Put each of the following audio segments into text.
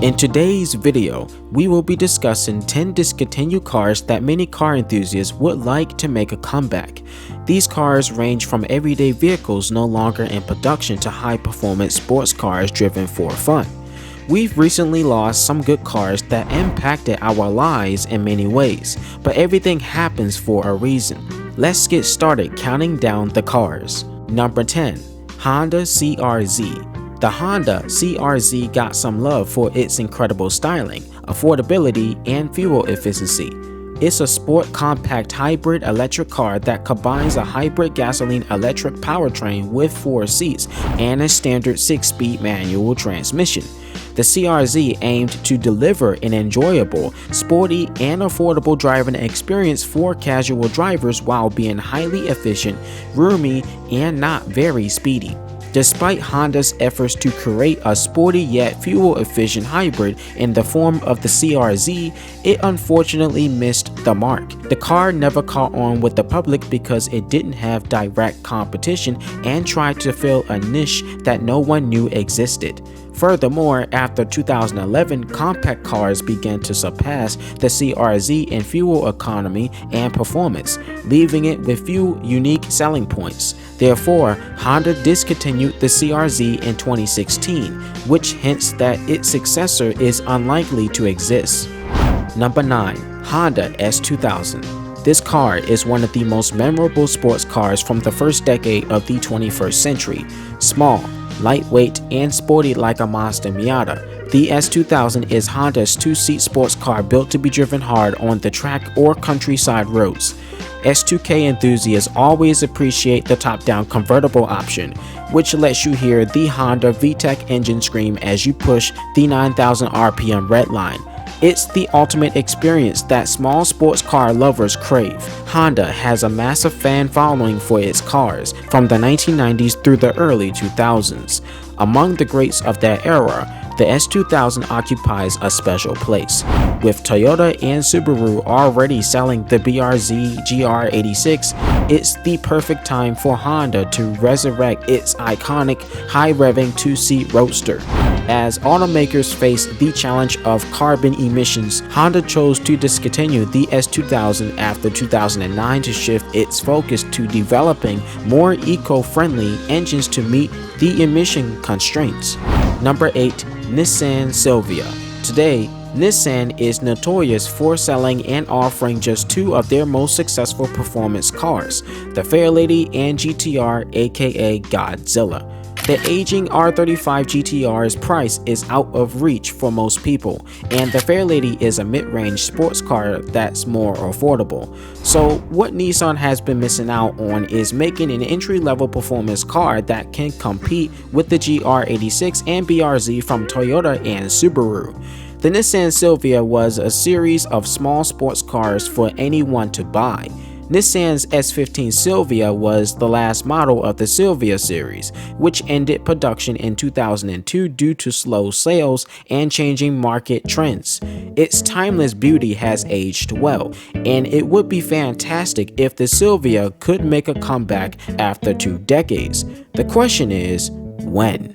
In today's video, we will be discussing 10 discontinued cars that many car enthusiasts would like to make a comeback. These cars range from everyday vehicles no longer in production to high-performance sports cars driven for fun. We've recently lost some good cars that impacted our lives in many ways, but everything happens for a reason. Let's get started counting down the cars. Number 10. Honda CR-Z. The Honda CR-Z got some love for its incredible styling, affordability, and fuel efficiency. It's a sport compact hybrid electric car that combines a hybrid gasoline-electric powertrain with 4 seats and a standard 6-speed manual transmission. The CR-Z aimed to deliver an enjoyable, sporty, and affordable driving experience for casual drivers while being highly efficient, roomy, and not very speedy. Despite Honda's efforts to create a sporty yet fuel-efficient hybrid in the form of the CR-Z, it unfortunately missed the mark. The car never caught on with the public because it didn't have direct competition and tried to fill a niche that no one knew existed. Furthermore, after 2011, compact cars began to surpass the CR-Z in fuel economy and performance, leaving it with few unique selling points. Therefore, Honda discontinued the CR-Z in 2016, which hints that its successor is unlikely to exist. Number 9. Honda S2000. This car is one of the most memorable sports cars from the first decade of the 21st century. Small, lightweight, and sporty like a Mazda Miata, the S2000 is Honda's 2-seat sports car built to be driven hard on the track or countryside roads. S2K enthusiasts always appreciate the top-down convertible option, which lets you hear the Honda VTEC engine scream as you push the 9,000 RPM red line. It's the ultimate experience that small sports car lovers crave. Honda has a massive fan following for its cars from the 1990s through the early 2000s. Among the greats of that era, the S2000 occupies a special place. With Toyota and Subaru already selling the BRZ GR86, it's the perfect time for Honda to resurrect its iconic high-revving 2-seat roadster. As automakers face the challenge of carbon emissions, Honda chose to discontinue the S2000 after 2009 to shift its focus to developing more eco-friendly engines to meet the emission constraints. Number 8. Nissan Silvia. Today, Nissan is notorious for selling and offering just 2 of their most successful performance cars, the Fairlady and GTR, aka Godzilla. The aging R35 GTR's price is out of reach for most people, and the Fairlady is a mid-range sports car that's more affordable. So what Nissan has been missing out on is making an entry-level performance car that can compete with the GR86 and BRZ from Toyota and Subaru. The Nissan Silvia was a series of small sports cars for anyone to buy. Nissan's S15 Silvia was the last model of the Silvia series, which ended production in 2002 due to slow sales and changing market trends. Its timeless beauty has aged well, and it would be fantastic if the Silvia could make a comeback after 2 decades. The question is, when?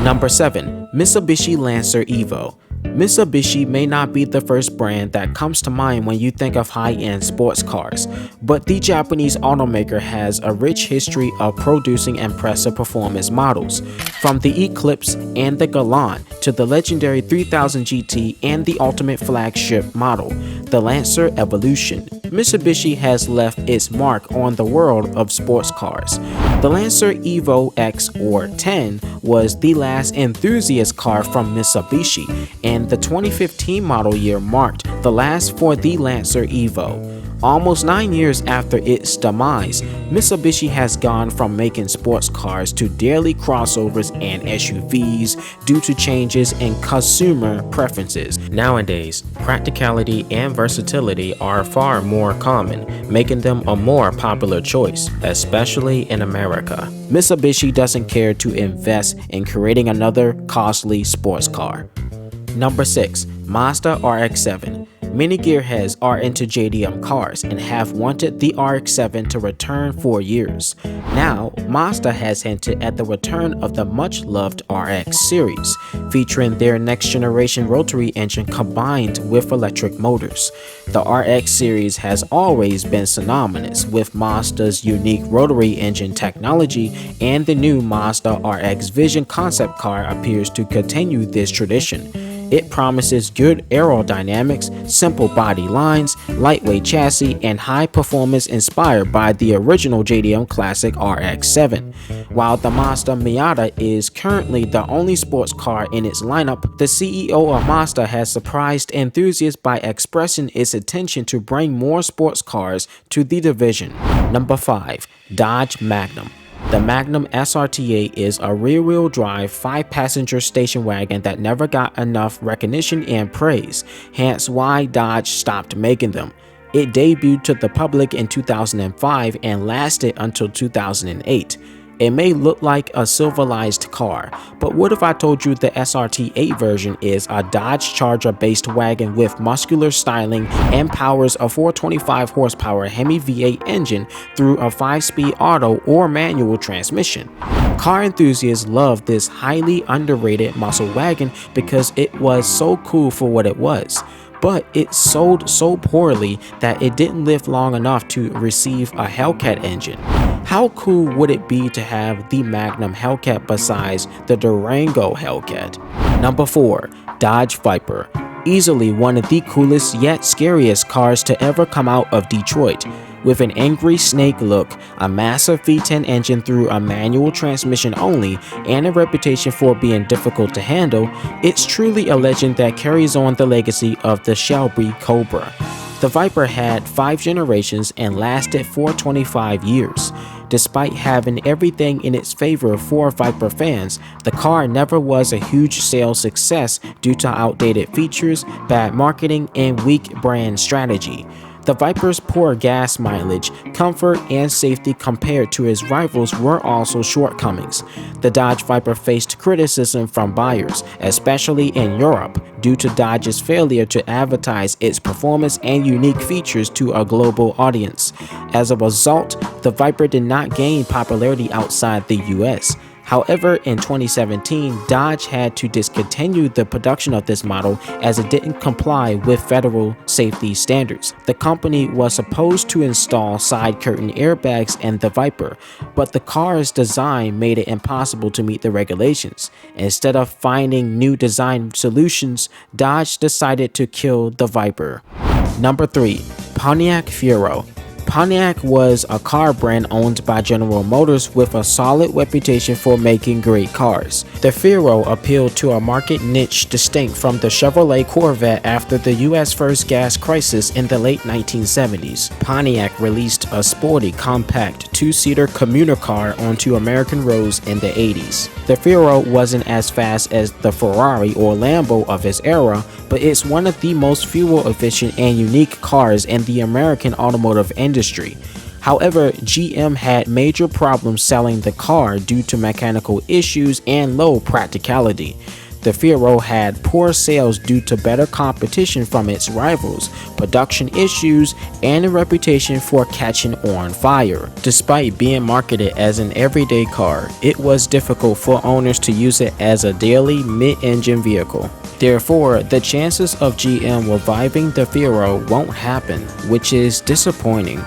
Number 7. Mitsubishi Lancer Evo. Mitsubishi may not be the first brand that comes to mind when you think of high-end sports cars, but the Japanese automaker has a rich history of producing impressive performance models, from the Eclipse and the Galant to the legendary 3000 GT and the ultimate flagship model, the Lancer Evolution. Mitsubishi has left its mark on the world of sports cars. The Lancer Evo X or 10 was the last enthusiast car from Mitsubishi, and the 2015 model year marked the last for the Lancer Evo. Almost 9 years after its demise, Mitsubishi has gone from making sports cars to daily crossovers and SUVs due to changes in consumer preferences. Nowadays, practicality and versatility are far more common, making them a more popular choice, especially in America. Mitsubishi doesn't care to invest in creating another costly sports car. Number 6. Mazda RX-7. Many gearheads are into JDM cars and have wanted the RX-7 to return for years. Now, Mazda has hinted at the return of the much-loved RX series, featuring their next-generation rotary engine combined with electric motors. The RX series has always been synonymous with Mazda's unique rotary engine technology, and the new Mazda RX Vision concept car appears to continue this tradition. It promises good aerodynamics, simple body lines, lightweight chassis, and high performance inspired by the original JDM classic RX-7. While the Mazda Miata is currently the only sports car in its lineup, the CEO of Mazda has surprised enthusiasts by expressing its intention to bring more sports cars to the division. Number 5. Dodge Magnum. The Magnum SRT8 is a rear-wheel drive 5-passenger station wagon that never got enough recognition and praise, hence why Dodge stopped making them. It debuted to the public in 2005 and lasted until 2008. It may look like a silverized car, but what if I told you the SRT8 version is a Dodge Charger-based wagon with muscular styling and powers a 425 horsepower Hemi V8 engine through a 5-speed auto or manual transmission? Car enthusiasts love this highly underrated muscle wagon because it was so cool for what it was. But it sold so poorly that it didn't live long enough to receive a Hellcat engine. How cool would it be to have the Magnum Hellcat besides the Durango Hellcat? Number 4. Dodge Viper. Easily one of the coolest yet scariest cars to ever come out of Detroit. With an angry snake look, a massive V10 engine through a manual transmission only, and a reputation for being difficult to handle, it's truly a legend that carries on the legacy of the Shelby Cobra. The Viper had 5 generations and lasted for 25 years. Despite having everything in its favor for Viper fans, the car never was a huge sales success due to outdated features, bad marketing, and weak brand strategy. The Viper's poor gas mileage, comfort, and safety compared to its rivals were also shortcomings. The Dodge Viper faced criticism from buyers, especially in Europe, due to Dodge's failure to advertise its performance and unique features to a global audience. As a result, the Viper did not gain popularity outside the US. However, in 2017, Dodge had to discontinue the production of this model as it didn't comply with federal safety standards. The company was supposed to install side curtain airbags in the Viper, but the car's design made it impossible to meet the regulations. Instead of finding new design solutions, Dodge decided to kill the Viper. Number 3. Pontiac Fiero. Pontiac was a car brand owned by General Motors with a solid reputation for making great cars. The Fiero appealed to a market niche distinct from the Chevrolet Corvette after the US first gas crisis in the late 1970s. Pontiac released a sporty, compact, 2-seater commuter car onto American roads in the 80s. The Fiero wasn't as fast as the Ferrari or Lambo of its era, but it's one of the most fuel-efficient and unique cars in the American automotive industry. However, GM had major problems selling the car due to mechanical issues and low practicality. The Fiero had poor sales due to better competition from its rivals, production issues, and a reputation for catching on fire. Despite being marketed as an everyday car, it was difficult for owners to use it as a daily mid-engine vehicle. Therefore, the chances of GM reviving the Fiero won't happen, which is disappointing.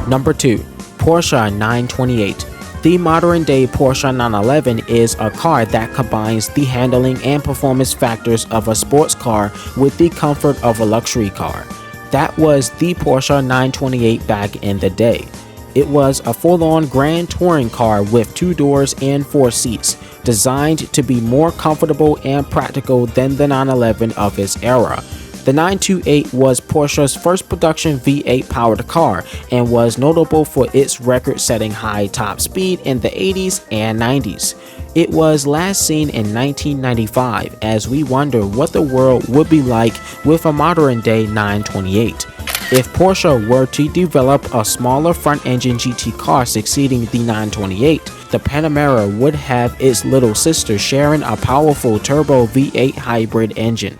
Number 2. Porsche 928. The modern-day Porsche 911 is a car that combines the handling and performance factors of a sports car with the comfort of a luxury car. That was the Porsche 928 back in the day. It was a full-on grand touring car with 2 doors and 4 seats, designed to be more comfortable and practical than the 911 of its era. The 928 was Porsche's first production V8 powered car and was notable for its record-setting high top speed in the 80s and 90s. It was last seen in 1995, as we wonder what the world would be like with a modern-day 928. If Porsche were to develop a smaller front-engine GT car succeeding the 928, the Panamera would have its little sister sharing a powerful turbo V8 hybrid engine.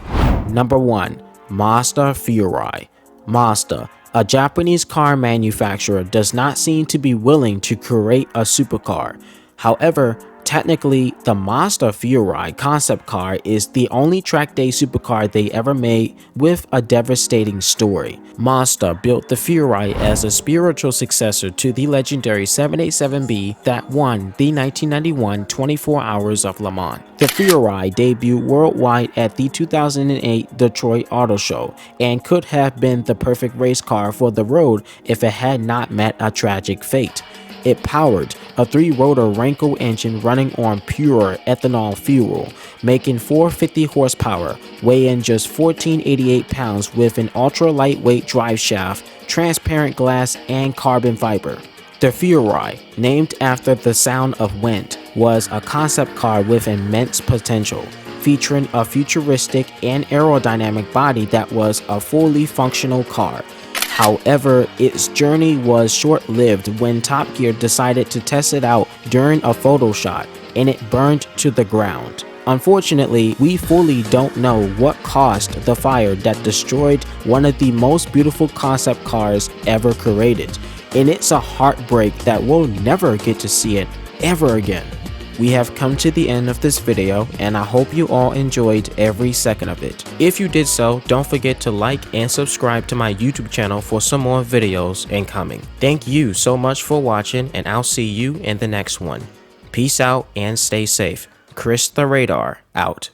Number 1. Mazda Furai. Mazda, a Japanese car manufacturer, does not seem to be willing to create a supercar. However, technically, the Mazda Furai concept car is the only track day supercar they ever made with a devastating story. Mazda built the Furai as a spiritual successor to the legendary 787B that won the 1991 24 Hours of Le Mans. The Furai debuted worldwide at the 2008 Detroit Auto Show and could have been the perfect race car for the road if it had not met a tragic fate. It powered a 3-rotor Renko engine running on pure ethanol fuel, making 450 horsepower, weighing just 1488 pounds with an ultra-lightweight drive shaft, transparent glass, and carbon fiber. The Furai, named after the sound of wind, was a concept car with immense potential, featuring a futuristic and aerodynamic body that was a fully functional car. However, its journey was short-lived when Top Gear decided to test it out during a photo shot, and it burned to the ground. Unfortunately, we fully don't know what caused the fire that destroyed one of the most beautiful concept cars ever created, and it's a heartbreak that we'll never get to see it ever again. We have come to the end of this video, and I hope you all enjoyed every second of it. If you did so, don't forget to like and subscribe to my YouTube channel for some more videos incoming. Thank you so much for watching, and I'll see you in the next one. Peace out and stay safe. Chris the Radar out.